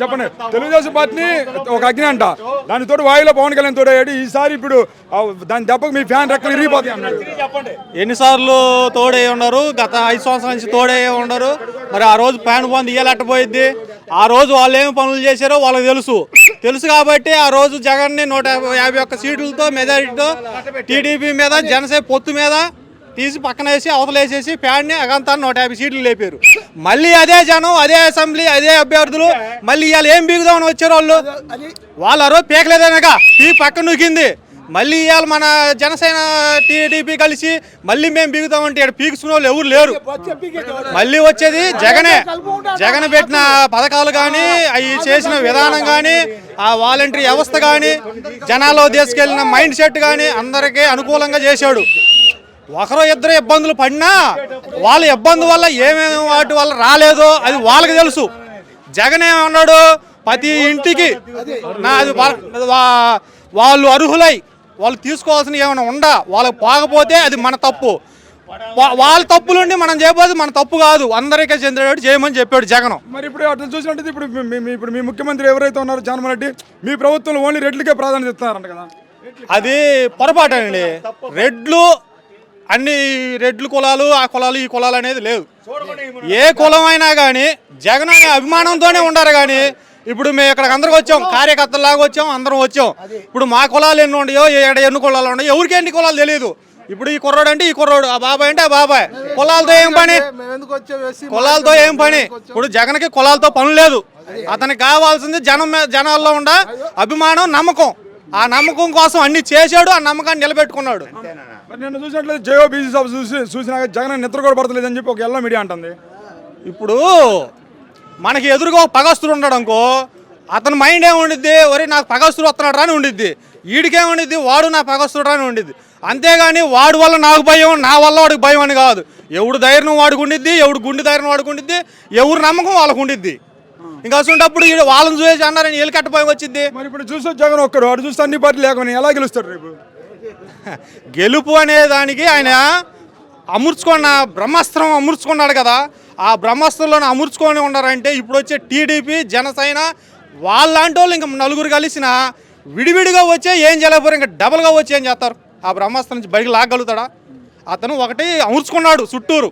చెప్పండి. తెలుగుదేశం పార్టీని ఒక అగ్ని అంట, దానితో వాయులో పవన్ కళ్యాణ్ తోడయ్యాడు. ఈసారి ఇప్పుడు దాని దెబ్బకు మీ ఫ్యాన్ రెక్కలు ఇరిగిపోతాయి అన్నాడు. ఎన్నిసార్లు తోడే ఉన్నారు, గత 5 సంవత్సరాల నుంచి తోడే ఉన్నారు. మరి ఆ రోజు ఫ్యాన్ బంద్ ఇయ్యాలట్టపోయిద్ది. ఆ రోజు వాళ్ళు ఏమి పనులు చేశారో వాళ్ళకి తెలుసు కాబట్టి ఆ రోజు జగన్ని 151 సీట్లతో మెజారిటీతో టీడీపీ మీద జనసేన పొత్తు మీద తీసి పక్కన వేసి అవతలేసేసి ఫ్యాన్ని అగంతాన్ని 150 సీట్లు లేపారు. మళ్ళీ అదే జనం, అదే అసెంబ్లీ, అదే అభ్యర్థులు మళ్ళీ ఇవాళ ఏం బీగుదామని వచ్చారు వాళ్ళు ఆ రోజు పీకలేదనక ఈ పక్కన నూకింది. మళ్ళీ ఇవాళ మన జనసేన టీడీపీ కలిసి మళ్ళీ మేము బీగుతామంటే ఇక్కడ పీకుసుకునే వాళ్ళు ఎవరు లేరు. మళ్ళీ వచ్చేది జగన్ పెట్టిన పథకాలు కానీ, అవి చేసిన విధానం కానీ, ఆ వాలంటరీ వ్యవస్థ కానీ, జనాల్లో తీసుకెళ్లిన మైండ్ సెట్ కానీ అందరికీ అనుకూలంగా చేశాడు. ఒకరో ఇద్దరు ఇబ్బందులు పడినా వాళ్ళ ఇబ్బంది వల్ల ఏమేమి వాటి వల్ల రాలేదో అది వాళ్ళకి తెలుసు. జగన్ ఏమన్నాడు, ప్రతి ఇంటికి వాళ్ళు అర్హులై వాళ్ళు తీసుకోవాల్సిన ఏమైనా ఉండా వాళ్ళకి పోకపోతే అది మన తప్పు, వాళ్ళ తప్పులుండి మనం చేయబోదు మన తప్పు కాదు, అందరికీ చెందేటట్టు చేయమని చెప్పాడు జగన్. మరి ఇప్పుడు అట్లా చూసినట్టు ఇప్పుడు మీ ముఖ్యమంత్రి ఎవరైతే ఉన్నారో జగన్మోహన్ రెడ్డి, మీ ప్రభుత్వంలో ఓన్లీ రెడ్లకే ప్రాధాన్యత ఇస్తున్నారంట కదా. అది పొరపాటండి. రెడ్లు అన్ని రెడ్లు కులాలు, ఆ కులాలు ఈ కులాలు అనేది లేదు. ఏ కులం అయినా కానీ జగన్ అనే అభిమానంతోనే ఉండారు. కానీ ఇప్పుడు మేము ఇక్కడికి అందరికి వచ్చాం, కార్యకర్తలాగా వచ్చాం, అందరం వచ్చాం. ఇప్పుడు మా కులాలు ఎన్ని ఉన్నాయో, ఎన్ని కులాలు ఉన్నాయో ఎవరికి ఎన్ని కులాలు తెలియదు. ఇప్పుడు ఈ కుర్రోడు అంటే ఈ కుర్రోడు, ఆ బాబాయ్ అంటే ఆ బాబాయ్. కులాలతో ఏం పని? కులాలతో ఏం పని? ఇప్పుడు జగన్కి కులాలతో పని లేదు. అతనికి కావాల్సింది జనాల్లో ఉండ అభిమానం, నమ్మకం. ఆ నమ్మకం కోసం అన్ని చేశాడు, ఆ నమ్మకాన్ని నిలబెట్టుకున్నాడు. నేను చూసినట్లయితే జయో బీసీ సభ చూసినా జగన్ నిద్ర కూడా పడతలేదని చెప్పి ఒక ఎల్లో మీడియా అంటుంది. ఇప్పుడు మనకి ఎదురుగా ఒక పగస్తుడు ఉన్నాడు అనుకో, అతని మైండ్ ఏముండిద్ది, ఒరే నాకు పగస్తుడు వస్తున్నాడు రాని ఉండిద్ది. వీడికేముండిద్ది, వాడు నా పగస్తుడు రాని ఉండిద్ది. అంతేగాని వాడి వల్ల నాకు భయం, నా వల్ల వాడికి భయం అని కాదు. ఎవడు ధైర్యం వాడికి ఉండిద్ది, ఎవడు గుండె ధైర్యం వాడికి ఉండిద్ది, ఎవరు నమ్మకం వాళ్ళకు ఉండిద్ది. ఇంకా అసలుంటప్పుడు వాళ్ళని చూసి అన్నారని వీళ్ళు కట్టపోయి వచ్చింది. మరి ఇప్పుడు చూస్తే జగన్ ఒక్కరు, వాడు చూస్తే అన్ని పార్టీలు లేకపోయినా ఎలా గెలుస్తాడు రేపు? గెలుపు అనే దానికి ఆయన అమర్చుకున్న బ్రహ్మాస్త్రం అమర్చుకున్నాడు కదా. ఆ బ్రహ్మాస్త్రంలోనే అమర్చుకొని ఉన్నారంటే ఇప్పుడు వచ్చే టీడీపీ, జనసేన వాళ్ళంటి వాళ్ళు ఇంకా నలుగురు కలిసిన విడివిడిగా వచ్చే ఏం చేయలేకపోయారు, ఇంకా డబల్గా వచ్చి ఏం చేస్తారు? ఆ బ్రహ్మాస్త్రం నుంచి బయటకు లాగలుగుతాడా? అతను ఒకటి అమర్చుకున్నాడు, చుట్టూరు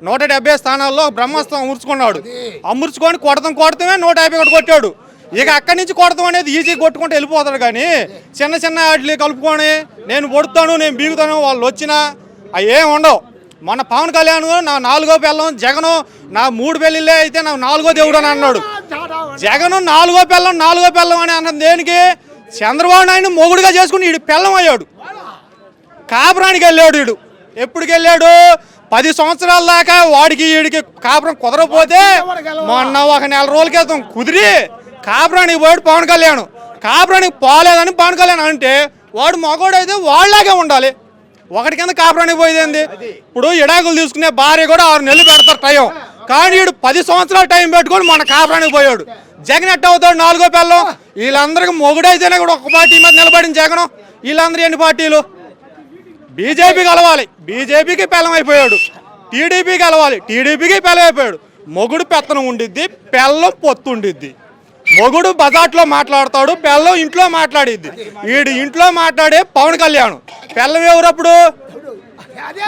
170 స్థానాల్లో బ్రహ్మాస్త్రం అమర్చుకున్నాడు. అమర్చుకొని కొడతమే 151 కొట్టాడు. ఇక అక్కడి నుంచి కొడతాం అనేది ఈజీగా కొట్టుకుంటూ వెళ్ళిపోతాడు. కానీ చిన్న వాటిని కలుపుకొని నేను కొడుతాను, నేను బీగుతాను వాళ్ళు వచ్చినా అవి ఏమి ఉండవు. మన పవన్ కళ్యాణ్ నా 4వ పిల్లం, జగను నా 3 పెళ్ళిళ్ళే అయితే నాకు 4వ దేవుడు అని అన్నాడు. జగను 4వ పిల్లం అని అన్నది దేనికి? చంద్రబాబు నాయుడు మొగుడుగా చేసుకుని వీడు పిల్లం అయ్యాడు. కాపురానికి వెళ్ళాడు. వీడు ఎప్పటికి వెళ్ళాడు? 10 సంవత్సరాల దాకా వాడికి వీడికి కాపురం కుదరపోతే మొన్న ఒక నెల రోజుల క్రితం కుదిరి కాపురానికి పోయాడు పవన్ కళ్యాణ్. కాపురానికి పోలేదని పవన్ కళ్యాణ్ అంటే వాడు మగోడైతే వాళ్ళలాగే ఉండాలి. ఒకటి కింద కాపురానికి పోయేది. ఇప్పుడు ఇడాకులు తీసుకునే భార్య కూడా 6 నెలలు పెడతారు టైం. కానీ వీడు 10 సంవత్సరాలు టైం పెట్టుకొని మన కాపురానికి పోయాడు. జగన్ ఎట్ట అవుతాడు 4వ పిల్లం? వీళ్ళందరికీ మొగుడైతేనే కూడా ఒక పార్టీ మీద నిలబడిన జగన్. వీళ్ళందరూ ఎన్ని పార్టీలు? బీజేపీ కలవాలి, బీజేపీకి పిల్లం అయిపోయాడు. టీడీపీ కలవాలి, టీడీపీకి పిల్లం అయిపోయాడు. మొగుడు పెత్తనం ఉండిద్ది, పిల్లం పొత్తు ఉండిద్ది. మొగుడు బజాట్లో మాట్లాడతాడు, పిల్లం ఇంట్లో మాట్లాడిద్ది. వీడు ఇంట్లో మాట్లాడే పవన్ కళ్యాణ్. పిల్లం ఎవరు అప్పుడు?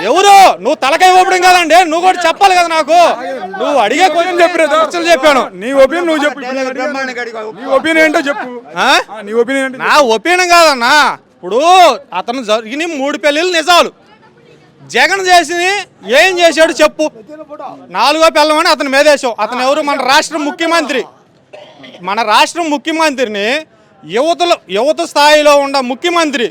ఎవరు? నువ్వు తలకాయ ఇవ్వడం కదండి, నువ్వు కూడా చెప్పాలి కదా. నాకు నువ్వు అడిగే క్వశ్చన్ చెప్పాను. నీ ఒపీనియన్ నువ్వు చెప్పు. నీ ఒపీనియన్ ఏంటో చెప్పు. నీ ఒపీనియన్? నా ఒపీనియన్ కాదన్నా. ఇప్పుడు అతను జరిగిన 3 పెళ్ళిళ్ళు నిజాలు. జగన్ చేసి ఏం చేశాడు చెప్పు? 4వ పిల్లం అని అతను మేదేశం. అతను ఎవరు? మన రాష్ట్ర ముఖ్యమంత్రి. మన రాష్ట్ర ముఖ్యమంత్రిని యువత స్థాయిలో ఉన్న ముఖ్యమంత్రి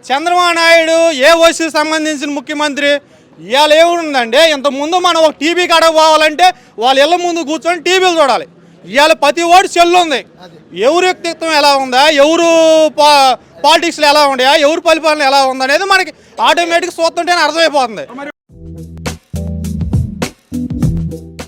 చంద్రబాబు నాయుడు ఏ ఓసీకి సంబంధించిన ముఖ్యమంత్రి. ఇవాళ ఏముందండి, ఇంతకుముందు మనం ఒక టీవీ కాడకు పోవాలంటే వాళ్ళ ఇళ్ళ ముందు కూర్చొని టీవీలు చూడాలి. ఇవాళ ప్రతి వాడు సెల్ ఉంది. ఎవరు వ్యక్తిత్వం ఎలా ఉందా, ఎవరు పాలిటిక్స్లో ఎలా ఉందా, ఎవరు పరిపాలన ఎలా ఉందనేది మనకి ఆటోమేటిక్గా చూస్తుంటేనే అర్థమైపోతుంది.